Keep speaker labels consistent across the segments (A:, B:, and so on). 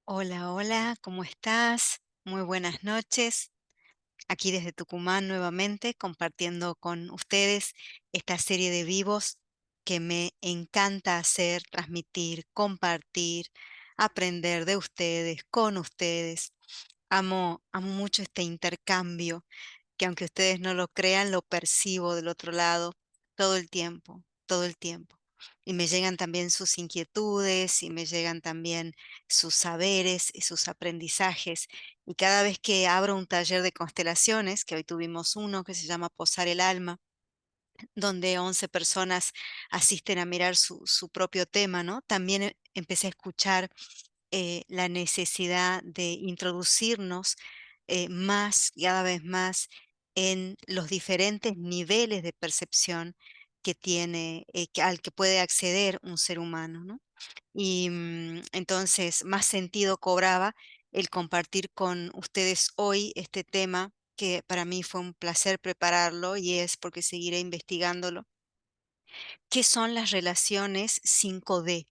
A: Hola, hola, ¿cómo estás? Muy buenas noches. Aquí desde Tucumán nuevamente compartiendo con ustedes esta serie de vivos que me encanta hacer, transmitir, compartir, aprender de ustedes, con ustedes. Amo mucho este intercambio que aunque ustedes no lo crean, lo percibo del otro lado todo el tiempo, todo el tiempo. Y me llegan también sus inquietudes y me llegan también sus saberes y sus aprendizajes. Y cada vez que abro un taller de constelaciones, que hoy tuvimos uno que se llama Posar el Alma, donde 11 personas asisten a mirar su propio tema, ¿no? También empecé a escuchar la necesidad de introducirnos más, cada vez más, en los diferentes niveles de percepción que tiene, al que puede acceder un ser humano, ¿no? Y entonces más sentido cobraba el compartir con ustedes hoy este tema, que para mí fue un placer prepararlo y es porque seguiré investigándolo. ¿Qué son las relaciones 5D?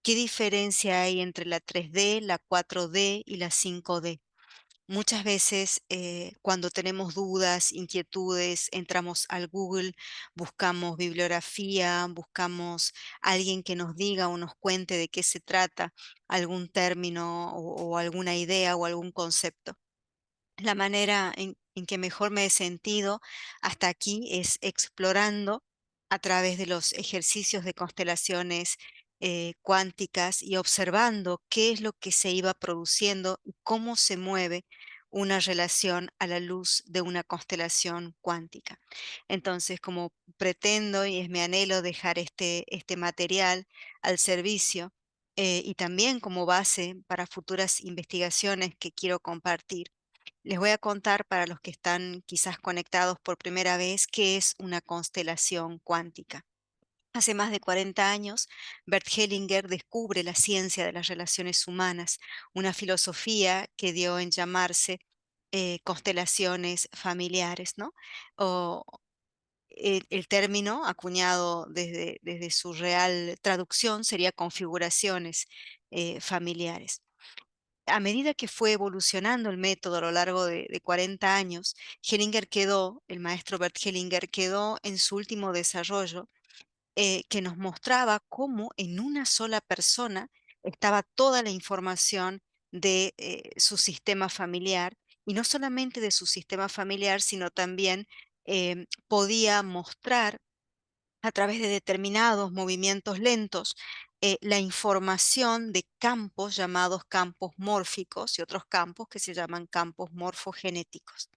A: ¿Qué diferencia hay entre la 3D, la 4D y la 5D? Muchas veces cuando tenemos dudas, inquietudes, entramos al Google, buscamos bibliografía, buscamos alguien que nos diga o nos cuente de qué se trata algún término o alguna idea o algún concepto. La manera en que mejor me he sentido hasta aquí es explorando a través de los ejercicios de constelaciones cuánticas y observando qué es lo que se iba produciendo y cómo se mueve una relación a la luz de una constelación cuántica. Entonces, como pretendo y es mi anhelo dejar este material al servicio y también como base para futuras investigaciones que quiero compartir, les voy a contar para los que están quizás conectados por primera vez qué es una constelación cuántica. Hace más de 40 años, Bert Hellinger descubre la ciencia de las relaciones humanas, una filosofía que dio en llamarse constelaciones familiares, ¿no? O el término, acuñado desde su real traducción, sería configuraciones familiares. A medida que fue evolucionando el método a lo largo de 40 años, el maestro Bert Hellinger quedó en su último desarrollo, que nos mostraba cómo en una sola persona estaba toda la información de su sistema familiar, y no solamente de su sistema familiar, sino también podía mostrar a través de determinados movimientos lentos, la información de campos llamados campos mórficos y otros campos que se llaman campos morfogenéticos.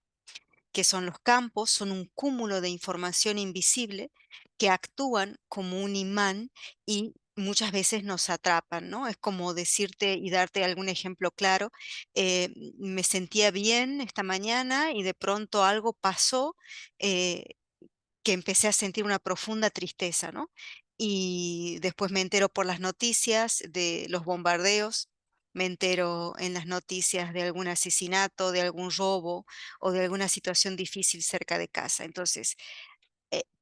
A: ¿Qué son los campos? Son un cúmulo de información invisible que actúan como un imán y muchas veces nos atrapan, ¿no? Es como decirte y darte algún ejemplo claro. Me sentía bien esta mañana y de pronto algo pasó, eh, que empecé a sentir una profunda tristeza, ¿no? Y después me entero por las noticias de los bombardeos, me entero en las noticias de algún asesinato, de algún robo o de alguna situación difícil cerca de casa. Entonces,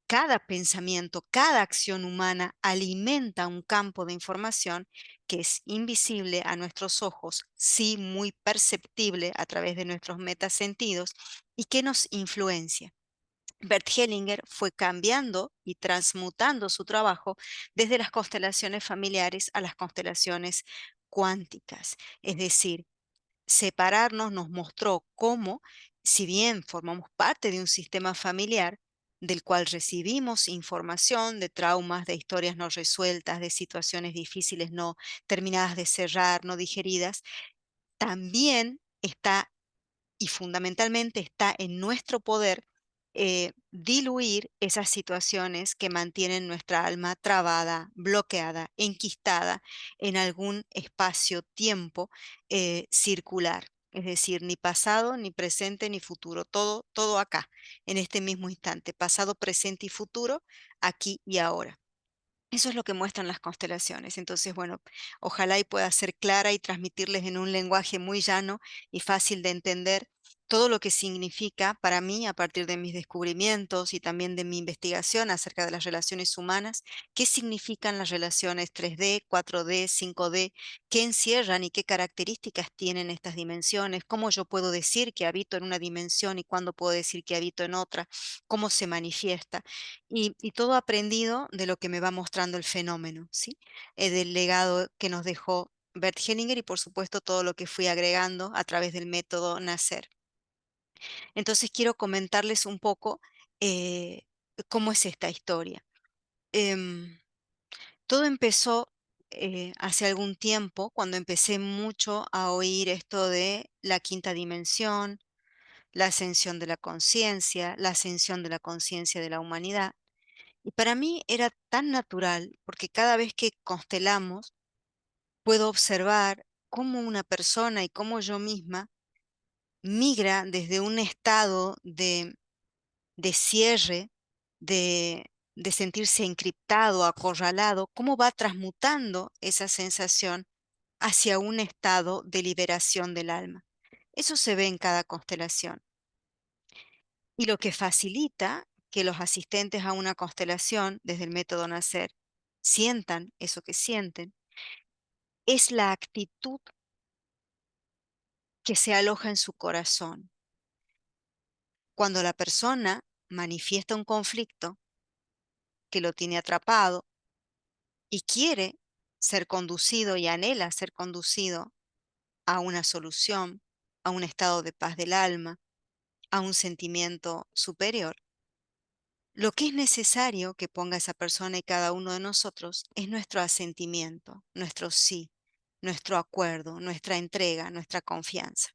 A: cada pensamiento, cada acción humana alimenta un campo de información que es invisible a nuestros ojos, sí muy perceptible a través de nuestros metasentidos y que nos influencia. Bert Hellinger fue cambiando y transmutando su trabajo desde las constelaciones familiares a las constelaciones cuánticas. Es decir, separarnos nos mostró cómo, si bien formamos parte de un sistema familiar del cual recibimos información de traumas, de historias no resueltas, de situaciones difíciles no terminadas de cerrar, no digeridas, también está y fundamentalmente está en nuestro poder diluir esas situaciones que mantienen nuestra alma trabada, bloqueada, enquistada en algún espacio-tiempo circular. Es decir, ni pasado, ni presente, ni futuro. Todo acá, en este mismo instante. Pasado, presente y futuro, aquí y ahora. Eso es lo que muestran las constelaciones. Entonces, bueno, ojalá y pueda ser clara y transmitirles en un lenguaje muy llano y fácil de entender todo lo que significa para mí a partir de mis descubrimientos y también de mi investigación acerca de las relaciones humanas, qué significan las relaciones 3D, 4D, 5D, qué encierran y qué características tienen estas dimensiones, cómo yo puedo decir que habito en una dimensión y cuándo puedo decir que habito en otra, cómo se manifiesta. Y todo aprendido de lo que me va mostrando el fenómeno, ¿sí? Del legado que nos dejó Bert Hellinger y por supuesto todo lo que fui agregando a través del método Nacer. Entonces quiero comentarles un poco eh, cómo es esta historia. Em, Todo empezó hace algún tiempo, cuando empecé mucho a oír esto de la quinta dimensión, la ascensión de la ascensión de la conciencia de la humanidad. Y para mí era tan natural, porque cada vez que constelamos, puedo observar cómo una persona y cómo yo misma migra desde un estado de cierre, de sentirse encriptado, acorralado, cómo va transmutando esa sensación hacia un estado de liberación del alma. Eso se ve en cada constelación. Y lo que facilita que los asistentes a una constelación, desde el método Nacer, sientan eso que sienten, es la actitud que se aloja en su corazón. Cuando la persona manifiesta un conflicto que lo tiene atrapado, y quiere ser conducido y anhela ser conducido a una solución, a un estado de paz del alma, a un sentimiento superior, lo que es necesario que ponga esa persona y cada uno de nosotros es nuestro asentimiento, nuestro sí, nuestro acuerdo, nuestra entrega, nuestra confianza.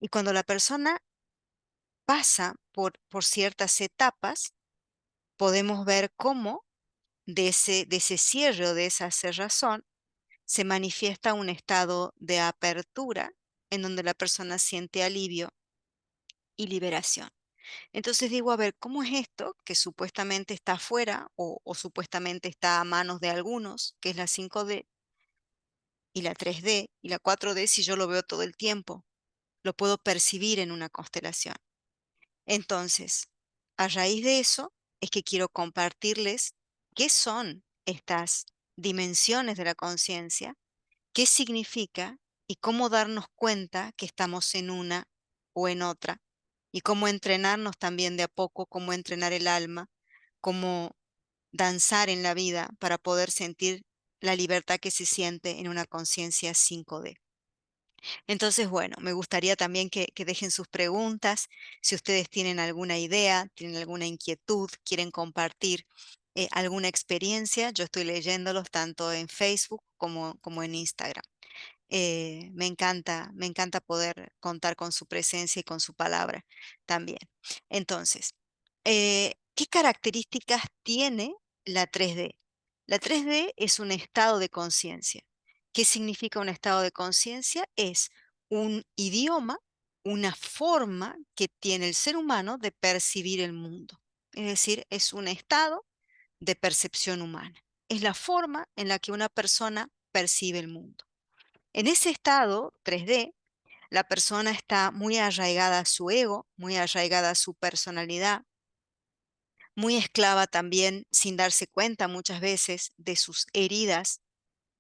A: Y cuando la persona pasa por ciertas etapas, podemos ver cómo de ese cierre o de esa cerrazón se manifiesta un estado de apertura en donde la persona siente alivio y liberación. Entonces digo, a ver, ¿cómo es esto que supuestamente está afuera o supuestamente está a manos de algunos, que es la 5D y la 3D y la 4D, si yo lo veo todo el tiempo? Lo puedo percibir en una constelación. Entonces, a raíz de eso es que quiero compartirles qué son estas dimensiones de la conciencia, qué significa y cómo darnos cuenta que estamos en una o en otra, y cómo entrenarnos también de a poco, cómo entrenar el alma, cómo danzar en la vida para poder sentir la libertad que se siente en una conciencia 5D. Entonces, bueno, me gustaría también que dejen sus preguntas, si ustedes tienen alguna idea, tienen alguna inquietud, quieren compartir alguna experiencia, yo estoy leyéndolos tanto en Facebook como en Instagram. Me encanta poder contar con su presencia y con su palabra también. Entonces, ¿qué características tiene la 3D? La 3D es un estado de conciencia. ¿Qué significa un estado de conciencia? Es un idioma, una forma que tiene el ser humano de percibir el mundo. Es decir, es un estado de percepción humana. Es la forma en la que una persona percibe el mundo. En ese estado 3D, la persona está muy arraigada a su ego, muy arraigada a su personalidad, muy esclava también, sin darse cuenta muchas veces de sus heridas,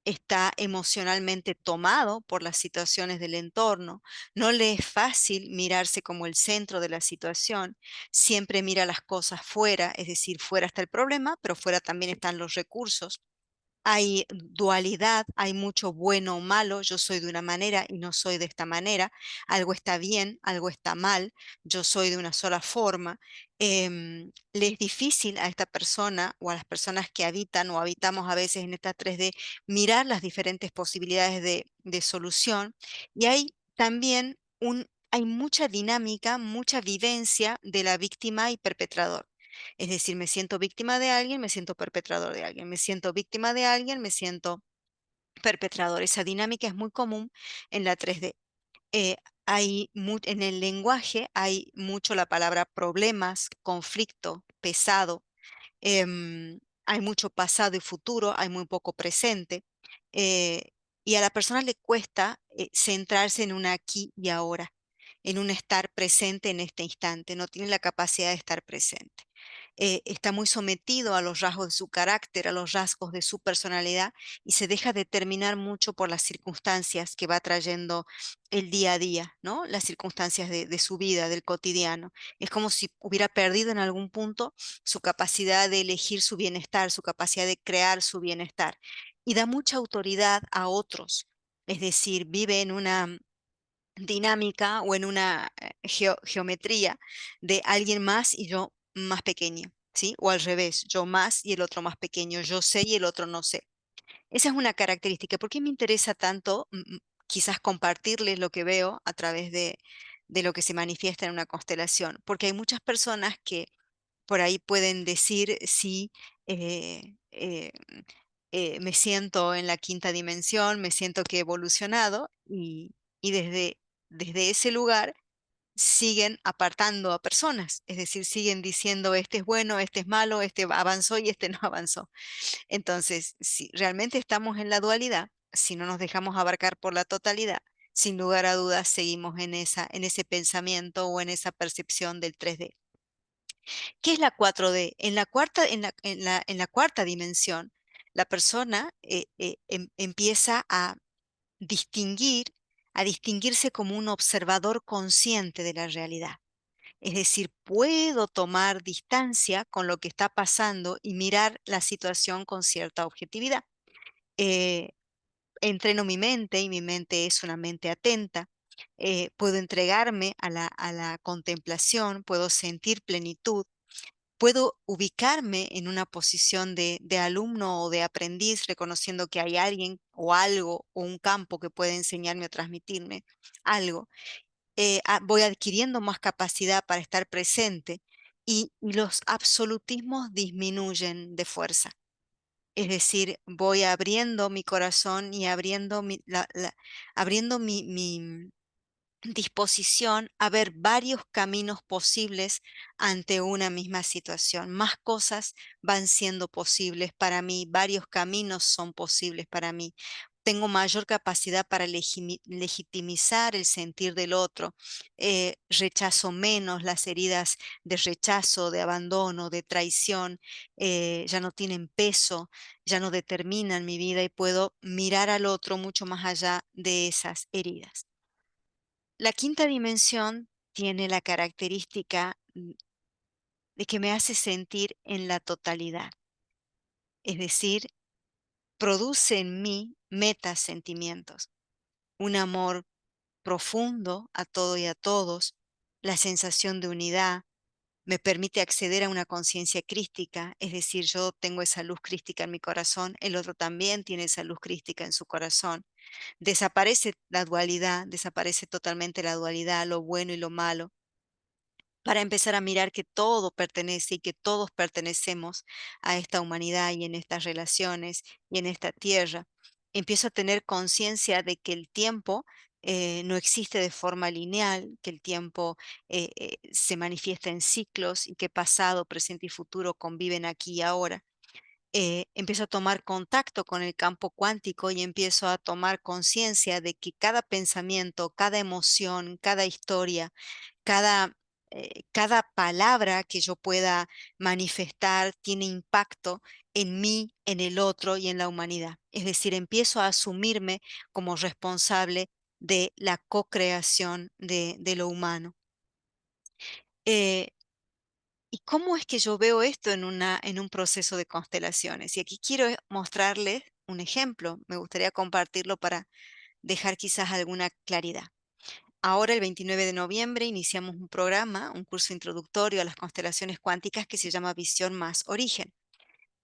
A: está emocionalmente tomado por las situaciones del entorno, no le es fácil mirarse como el centro de la situación, siempre mira las cosas fuera, es decir, fuera está el problema, pero fuera también están los recursos. Hay dualidad, hay mucho bueno o malo, yo soy de una manera y no soy de esta manera, algo está bien, algo está mal, yo soy de una sola forma. Le es difícil a esta persona o a las personas que habitan o habitamos a veces en esta 3D mirar las diferentes posibilidades de solución, y hay también hay mucha dinámica, mucha vivencia de la víctima y perpetrador. Es decir, me siento víctima de alguien, me siento perpetrador de alguien, me siento víctima de alguien, me siento perpetrador. Esa dinámica es muy común en la 3D. Eh, en el lenguaje hay mucho la palabra problemas, conflicto, pesado. Hay mucho pasado y futuro, hay muy poco presente. eh, y a la persona le cuesta centrarse en un aquí y ahora. en un estar presente en este instante, no tiene la capacidad de estar presente. Está muy sometido a los rasgos de su carácter, a los rasgos de su personalidad y se deja determinar mucho por las circunstancias que va trayendo el día a día, ¿no? Las circunstancias de su vida, del cotidiano. Es como si hubiera perdido en algún punto su capacidad de elegir su bienestar, su capacidad de crear su bienestar y da mucha autoridad a otros. Es decir, vive en una dinámica o en una geometría de alguien más y yo más pequeño, ¿sí? O al revés, yo más y el otro más pequeño, yo sé y el otro no sé. Esa es una característica. ¿Por qué me interesa tanto quizás compartirles lo que veo a través de lo que se manifiesta en una constelación? Porque hay muchas personas que por ahí pueden decir sí, eh, eh, me siento en la quinta dimensión, me siento que he evolucionado y desde ese lugar siguen apartando a personas, es decir, siguen diciendo este es bueno, este es malo, este avanzó y este no avanzó. Entonces, si realmente estamos en la dualidad, si no nos dejamos abarcar por la totalidad, sin lugar a dudas seguimos en ese pensamiento o en esa percepción del 3D. ¿Qué es la 4D? En la cuarta dimensión, la persona empieza distinguir, a distinguirse como un observador consciente de la realidad. Es decir, puedo tomar distancia con lo que está pasando y mirar la situación con cierta objetividad. Eh, Entreno mi mente y mi mente es una mente atenta. Puedo entregarme a la contemplación, puedo sentir plenitud. Puedo ubicarme en una posición de alumno o de aprendiz, reconociendo que hay alguien o algo o un campo que puede enseñarme o transmitirme algo. Voy adquiriendo más capacidad para estar presente y los absolutismos disminuyen de fuerza. Es decir, voy abriendo mi corazón y abriendo abriendo mi disposición a ver varios caminos posibles ante una misma situación. Más cosas van siendo posibles para mí, varios caminos son posibles para mí. Tengo mayor capacidad para legitimizar el sentir del otro. Rechazo menos las heridas de rechazo, de abandono, de traición. Ya no tienen peso, ya no determinan mi vida y puedo mirar al otro mucho más allá de esas heridas. La quinta dimensión tiene la característica de que me hace sentir en la totalidad, es decir, produce en mí metasentimientos, un amor profundo a todo y a todos, la sensación de unidad, me permite acceder a una conciencia crística, es decir, yo tengo esa luz crística en mi corazón, el otro también tiene esa luz crística en su corazón. Desaparece la dualidad, desaparece totalmente la dualidad, lo bueno y lo malo para empezar a mirar que todo pertenece y que todos pertenecemos a esta humanidad y en estas relaciones y en esta tierra. Empiezo a tener conciencia de que el tiempo no existe de forma lineal, que el tiempo se manifiesta en ciclos y que pasado, presente y futuro conviven aquí y ahora. Empiezo a tomar contacto con el campo cuántico y empiezo a tomar conciencia de que cada pensamiento, cada emoción, cada historia, cada palabra que yo pueda manifestar tiene impacto en mí, en el otro y en la humanidad. Es decir, empiezo a asumirme como responsable de la co-creación de lo humano. Eh, ¿Y cómo es que yo veo esto en un proceso de constelaciones? Y aquí quiero mostrarles un ejemplo. Me gustaría compartirlo para dejar quizás alguna claridad. Ahora, el 29 de noviembre, iniciamos un programa, un curso introductorio a las constelaciones cuánticas que se llama Visión Más Origen.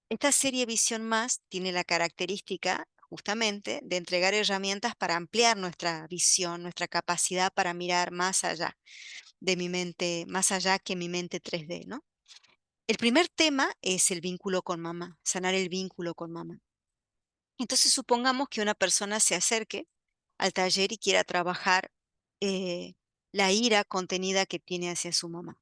A: Esta serie Visión Más tiene la característica justamente de entregar herramientas para ampliar nuestra visión, nuestra capacidad para mirar más allá de mi mente, más allá que mi mente 3D, ¿no? El primer tema es el vínculo con mamá, sanar el vínculo con mamá. Entonces, supongamos que una persona se acerque al taller y quiera trabajar eh, la ira contenida que tiene hacia su mamá.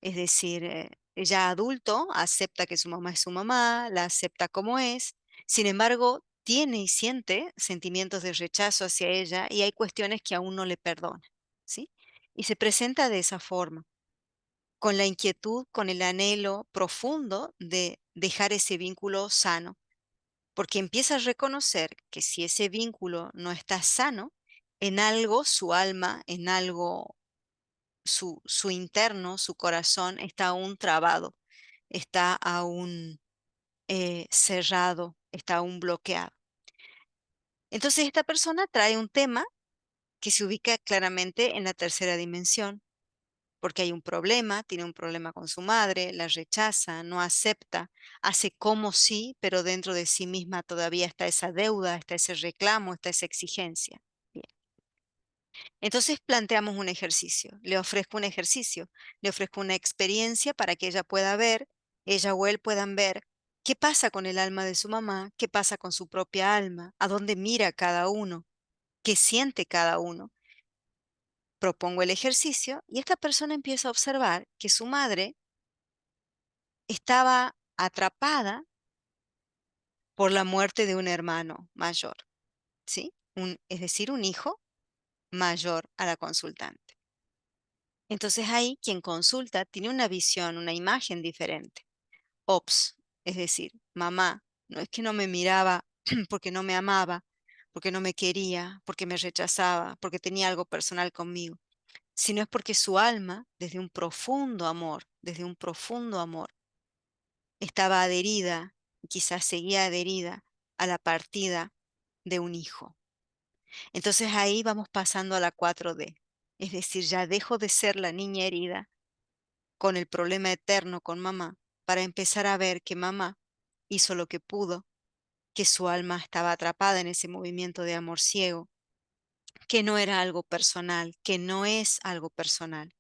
A: Es decir, ya adulto acepta que su mamá es su mamá, la acepta como es, sin embargo, tiene y siente sentimientos de rechazo hacia ella y hay cuestiones que aún no le perdona, ¿sí? y se presenta de esa forma, con la inquietud, con el anhelo profundo de dejar ese vínculo sano, porque empieza a reconocer que si ese vínculo no está sano, en algo su alma, en algo su interno, su corazón está aún trabado, está aún cerrado, está aún bloqueado. Entonces esta persona trae un tema que se ubica claramente en la tercera dimensión, porque hay un problema, tiene un problema con su madre, la rechaza, no acepta, hace como sí, pero dentro de sí misma todavía está esa deuda, está ese reclamo, está esa exigencia. Bien. Entonces planteamos un ejercicio, le ofrezco un ejercicio, le ofrezco una experiencia para que ella pueda ver, ella o él puedan ver qué pasa con el alma de su mamá, qué pasa con su propia alma, a dónde mira cada uno, qué siente cada uno. Propongo el ejercicio y esta persona empieza a observar que su madre estaba atrapada por la muerte de un hermano mayor, ¿sí? Es decir, un hijo mayor a la consultante. Entonces ahí quien consulta tiene una visión, una imagen diferente. Ops, es decir, mamá, no es que no me miraba porque no me amaba, porque no me quería, porque me rechazaba, porque tenía algo personal conmigo, sino es porque su alma, desde un profundo amor, estaba adherida, quizás seguía adherida a la partida de un hijo. Entonces ahí vamos pasando a la 4D, es decir, ya dejo de ser la niña herida con el problema eterno con mamá para empezar a ver que mamá hizo lo que pudo, que su alma estaba atrapada en ese movimiento de amor ciego, que no era algo personal, que no es algo personal,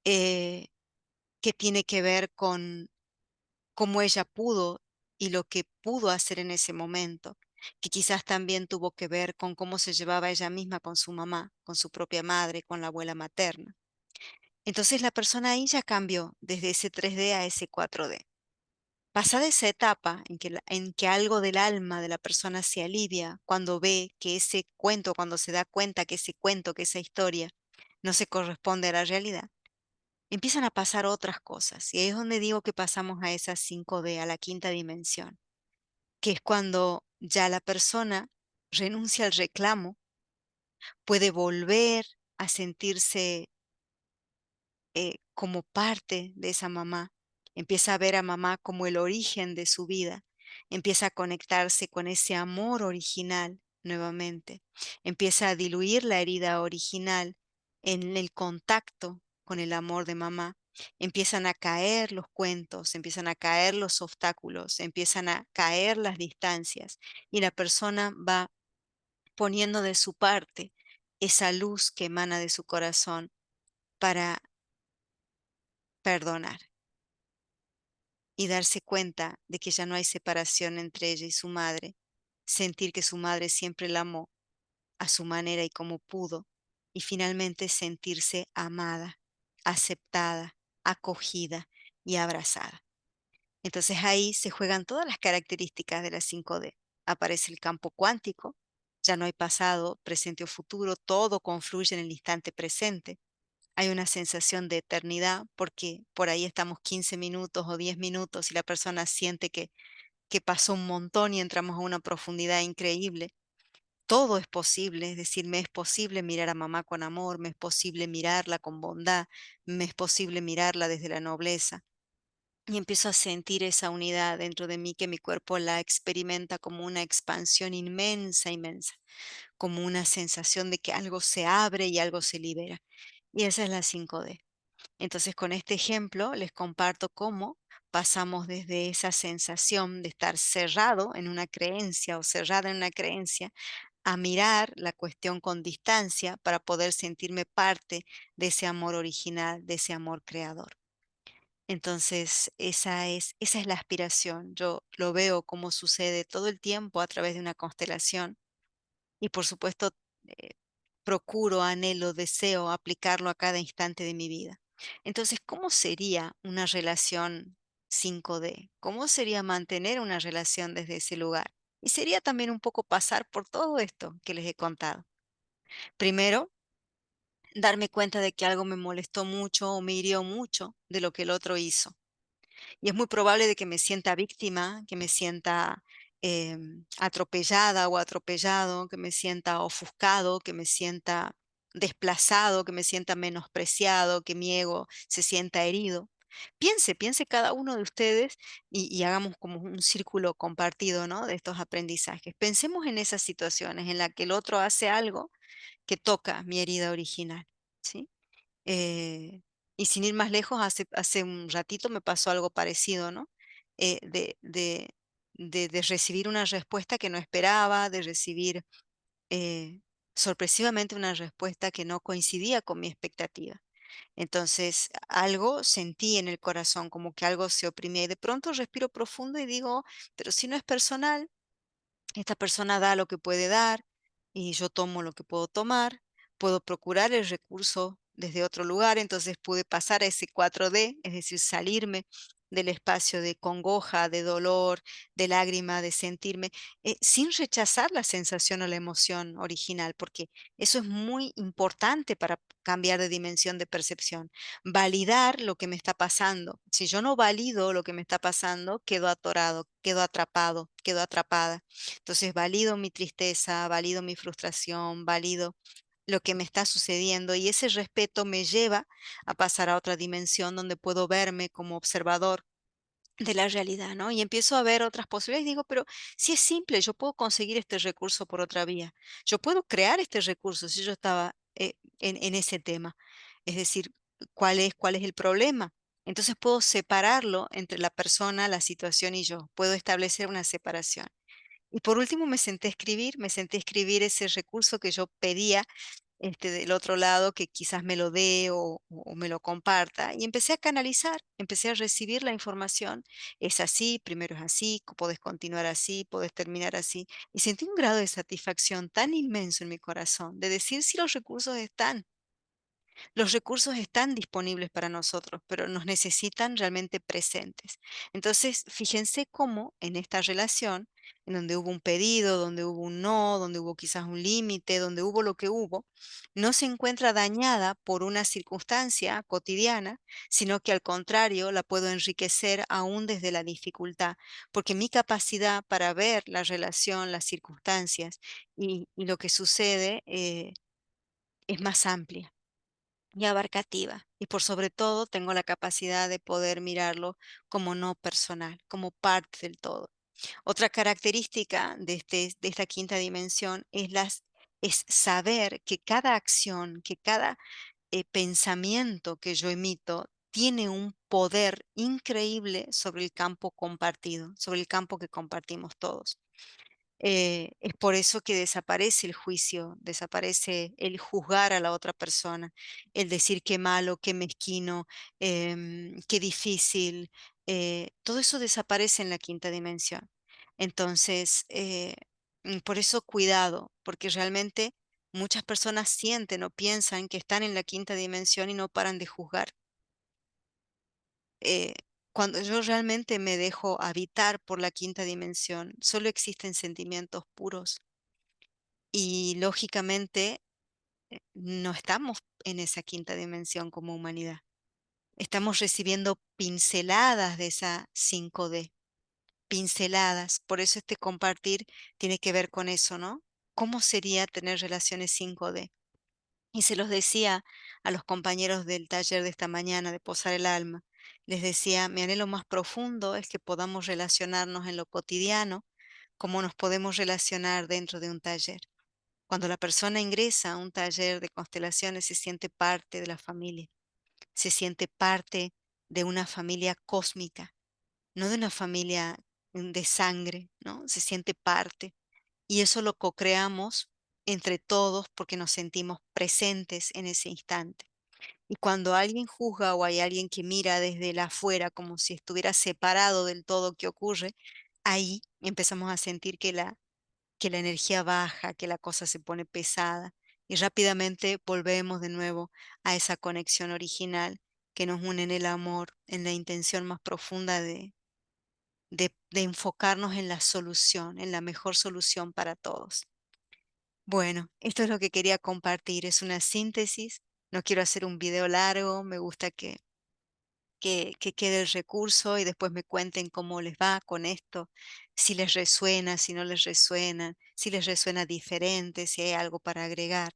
A: eh, que tiene que ver con cómo ella pudo y lo que pudo hacer en ese momento, que quizás también tuvo que ver con cómo se llevaba ella misma con su mamá, con su propia madre, con la abuela materna. Entonces la persona ahí ya cambió desde ese 3D a ese 4D. Pasada esa etapa en que algo del alma de la persona se alivia cuando ve que ese cuento, cuando se da cuenta que ese cuento, que esa historia no se corresponde a la realidad, empiezan a pasar otras cosas. Y ahí es donde digo que pasamos a esa 5D, a la quinta dimensión, que es cuando ya la persona renuncia al reclamo, puede volver a sentirse como parte de esa mamá, empieza a ver a mamá como el origen de su vida, empieza a conectarse con ese amor original nuevamente, empieza a diluir la herida original en el contacto con el amor de mamá. Empiezan a caer los cuentos, empiezan a caer los obstáculos, empiezan a caer las distancias y la persona va poniendo de su parte esa luz que emana de su corazón para perdonar y darse cuenta de que ya no hay separación entre ella y su madre, sentir que su madre siempre la amó a su manera y como pudo, y finalmente sentirse amada, aceptada, acogida y abrazada. Entonces ahí se juegan todas las características de la 5D. Aparece el campo cuántico, ya no hay pasado, presente o futuro, todo confluye en el instante presente. Hay una sensación de eternidad porque por ahí estamos 15 minutos o 10 minutos y la persona siente que pasó un montón y entramos a una profundidad increíble. Todo es posible, es decir, me es posible mirar a mamá con amor, me es posible mirarla con bondad, me es posible mirarla desde la nobleza. Y empiezo a sentir esa unidad dentro de mí que mi cuerpo la experimenta como una expansión inmensa, inmensa, como una sensación de que algo se abre y algo se libera. Y esa es la 5D. Entonces, con este ejemplo les comparto cómo pasamos desde esa sensación de estar cerrado en una creencia o cerrada en una creencia a mirar la cuestión con distancia para poder sentirme parte de ese amor original, de ese amor creador. Entonces, esa es la aspiración. Yo lo veo como sucede todo el tiempo a través de una constelación y por supuesto eh, procuro, anhelo, deseo aplicarlo a cada instante de mi vida. Entonces, ¿cómo sería una relación 5D? ¿Cómo sería mantener una relación desde ese lugar? Y sería también un poco pasar por todo esto que les he contado. Primero, darme cuenta de que algo me molestó mucho o me hirió mucho de lo que el otro hizo. Y es muy probable de que me sienta víctima, que me sienta atropellada o atropellado, que me sienta ofuscado, que me sienta desplazado, que me sienta menospreciado, que mi ego se sienta herido. Piense cada uno de ustedes y hagamos como un círculo compartido, ¿no? De estos aprendizajes. Pensemos en esas situaciones en las que el otro hace algo que toca mi herida original, ¿sí? Eh, y sin ir más lejos, hace un ratito me pasó algo parecido, ¿no? Eh, de, de, de recibir una respuesta que no esperaba, de recibir sorpresivamente una respuesta que no coincidía con mi expectativa. Entonces, algo sentí en el corazón, como que algo se oprimía y de pronto respiro profundo y digo, pero si no es personal, esta persona da lo que puede dar y yo tomo lo que puedo tomar. Puedo procurar el recurso desde otro lugar, entonces pude pasar a ese 4D, es decir, salirme del espacio de congoja, de dolor, de lágrima, de sentirme, sin rechazar la sensación o la emoción original, porque eso es muy importante para cambiar de dimensión de percepción. Validar lo que me está pasando. Si yo no valido lo que me está pasando, quedo atorado, quedo atrapado, quedo atrapada. Entonces valido mi tristeza, valido mi frustración, valido lo que me está sucediendo y ese respeto me lleva a pasar a otra dimensión donde puedo verme como observador de la realidad, ¿no? Y empiezo a ver otras posibilidades y digo, pero si es simple, yo puedo conseguir este recurso por otra vía, yo puedo crear este recurso si yo estaba en ese tema. Es decir, cuál es el problema? Entonces puedo separarlo entre la persona, la situación y yo, puedo establecer una separación. Y por último me senté a escribir ese recurso que yo pedía del otro lado, que quizás me lo dé o me lo comparta. Y empecé a canalizar, empecé a recibir la información. Es así, primero es así, podés continuar así, podés terminar así. Y sentí un grado de satisfacción tan inmenso en mi corazón de decir si los recursos están. Los recursos están disponibles para nosotros, pero nos necesitan realmente presentes. Entonces, fíjense cómo en esta relación, en donde hubo un pedido, donde hubo un no, donde hubo quizás un límite, donde hubo lo que hubo, no se encuentra dañada por una circunstancia cotidiana, sino que al contrario la puedo enriquecer aún desde la dificultad, porque mi capacidad para ver la relación, las circunstancias y lo que sucede es más amplia y abarcativa. Y por sobre todo tengo la capacidad de poder mirarlo como no personal, como parte del todo. Otra característica de esta quinta dimensión es saber que cada acción, que cada pensamiento que yo emito tiene un poder increíble sobre el campo compartido, sobre el campo que compartimos todos. Es por eso que desaparece el juicio, desaparece el juzgar a la otra persona, el decir qué malo, qué mezquino, qué difícil. Todo eso desaparece en la quinta dimensión. Entonces, por eso cuidado, porque realmente muchas personas sienten o piensan que están en la quinta dimensión y no paran de juzgar. Eh, Cuando yo realmente me dejo habitar por la quinta dimensión, solo existen sentimientos puros y lógicamente no estamos en esa quinta dimensión como humanidad. Estamos recibiendo pinceladas de esa 5D, pinceladas. Por eso este compartir tiene que ver con eso, ¿no? ¿Cómo sería tener relaciones 5D? Y se los decía a los compañeros del taller de esta mañana de Posar el Alma. Les decía, mi anhelo más profundo es que podamos relacionarnos en lo cotidiano como nos podemos relacionar dentro de un taller. Cuando la persona ingresa a un taller de constelaciones se siente parte de la familia, se siente parte de una familia cósmica, no de una familia de sangre, ¿no? Se siente parte. Y eso lo co-creamos entre todos porque nos sentimos presentes en ese instante. Y cuando alguien juzga o hay alguien que mira desde el afuera como si estuviera separado del todo que ocurre, ahí empezamos a sentir que la energía baja, que la cosa se pone pesada y rápidamente volvemos de nuevo a esa conexión original que nos une en el amor, en la intención más profunda de enfocarnos en la solución, en la mejor solución para todos. Bueno, esto es lo que quería compartir, es una síntesis No quiero hacer un video largo, me gusta que quede el recurso y después me cuenten cómo les va con esto, si les resuena, si no les resuena, si les resuena diferente, si hay algo para agregar.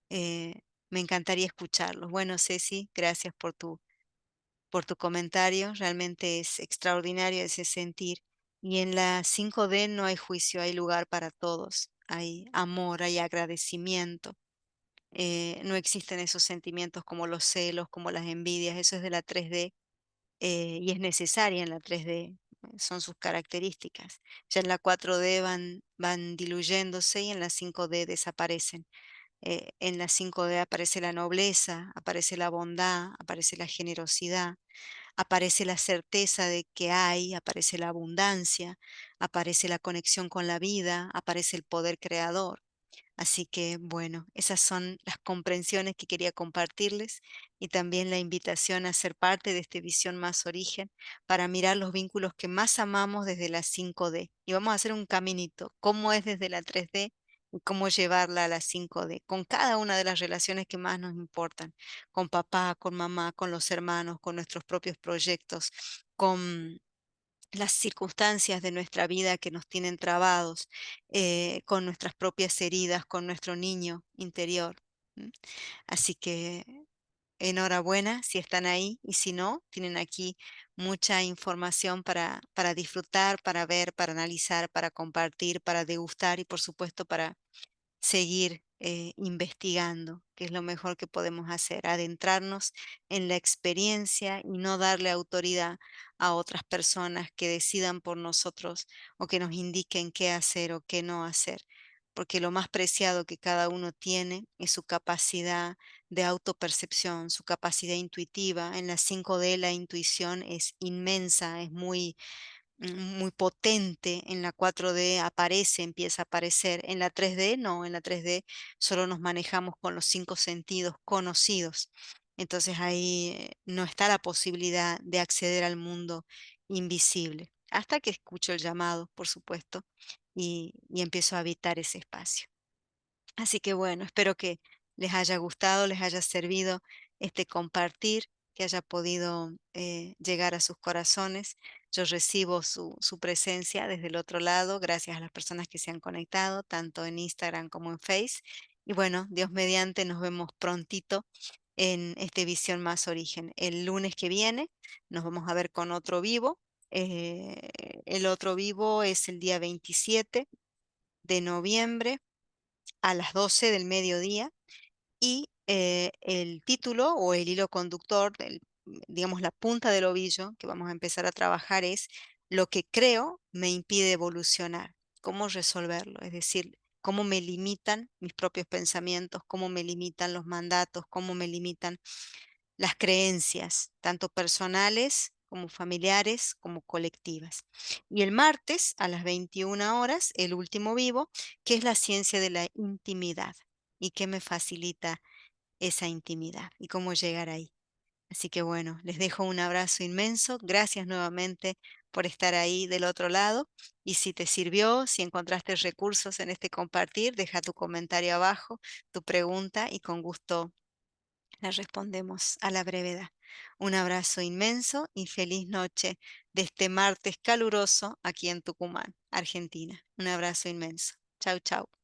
A: Me encantaría escucharlos. Bueno, Ceci, gracias por tu comentario. Realmente es extraordinario ese sentir. Y en la 5D no hay juicio, hay lugar para todos. Hay amor, hay agradecimiento. No existen esos sentimientos como los celos, como las envidias. Eso es de la 3D, y es necesaria en la 3D. Son sus características. Ya en la 4D van diluyéndose y en la 5D desaparecen. En la 5D aparece la nobleza, aparece la bondad, aparece la generosidad, aparece la certeza de que hay, aparece la abundancia, aparece la conexión con la vida, aparece el poder creador. Así que bueno, esas son las comprensiones que quería compartirles y también la invitación a ser parte de esta visión más origen para mirar los vínculos que más amamos desde la 5D. Y vamos a hacer un caminito, cómo es desde la 3D y cómo llevarla a la 5D, con cada una de las relaciones que más nos importan, con papá, con mamá, con los hermanos, con nuestros propios proyectos, con las circunstancias de nuestra vida que nos tienen trabados, con nuestras propias heridas, con nuestro niño interior. ¿M? Así que enhorabuena si están ahí y si no, tienen aquí mucha información para disfrutar, para ver, para analizar, para compartir, para degustar y por supuesto para seguir investigando, que es lo mejor que podemos hacer, adentrarnos en la experiencia y no darle autoridad a otras personas que decidan por nosotros o que nos indiquen qué hacer o qué no hacer, porque lo más preciado que cada uno tiene es su capacidad de autopercepción, su capacidad intuitiva. En la 5D la intuición es inmensa, es muy potente. En la 4D aparece, empieza a aparecer. En la 3D no, en la 3D solo nos manejamos con los cinco sentidos conocidos. Entonces ahí no está la posibilidad de acceder al mundo invisible, hasta que escucho el llamado, por supuesto, y empiezo a habitar ese espacio. Así que bueno, espero que les haya gustado, les haya servido este compartir, que haya podido llegar a sus corazones. Yo recibo su presencia desde el otro lado, gracias a las personas que se han conectado, tanto en Instagram como en Face. Y bueno, Dios mediante, nos vemos prontito en este Visión Más Origen. El lunes que viene nos vamos a ver con otro vivo. eh, el otro vivo es el día 27 de noviembre a las 12 del mediodía y el título o el hilo conductor, digamos la punta del ovillo que vamos a empezar a trabajar es lo que creo me impide evolucionar, cómo resolverlo, es decir, cómo me limitan mis propios pensamientos, cómo me limitan los mandatos, cómo me limitan las creencias, tanto personales como familiares, como colectivas. Y el martes a las 21 horas, el último vivo, que es la ciencia de la intimidad y que me facilita esa intimidad y cómo llegar ahí. Así que bueno, les dejo un abrazo inmenso. Gracias nuevamente por estar ahí del otro lado. Y si te sirvió, si encontraste recursos en este compartir, deja tu comentario abajo, tu pregunta y con gusto le respondemos a la brevedad. Un abrazo inmenso y feliz noche de este martes caluroso aquí en Tucumán, Argentina. Un abrazo inmenso. Chau, chau.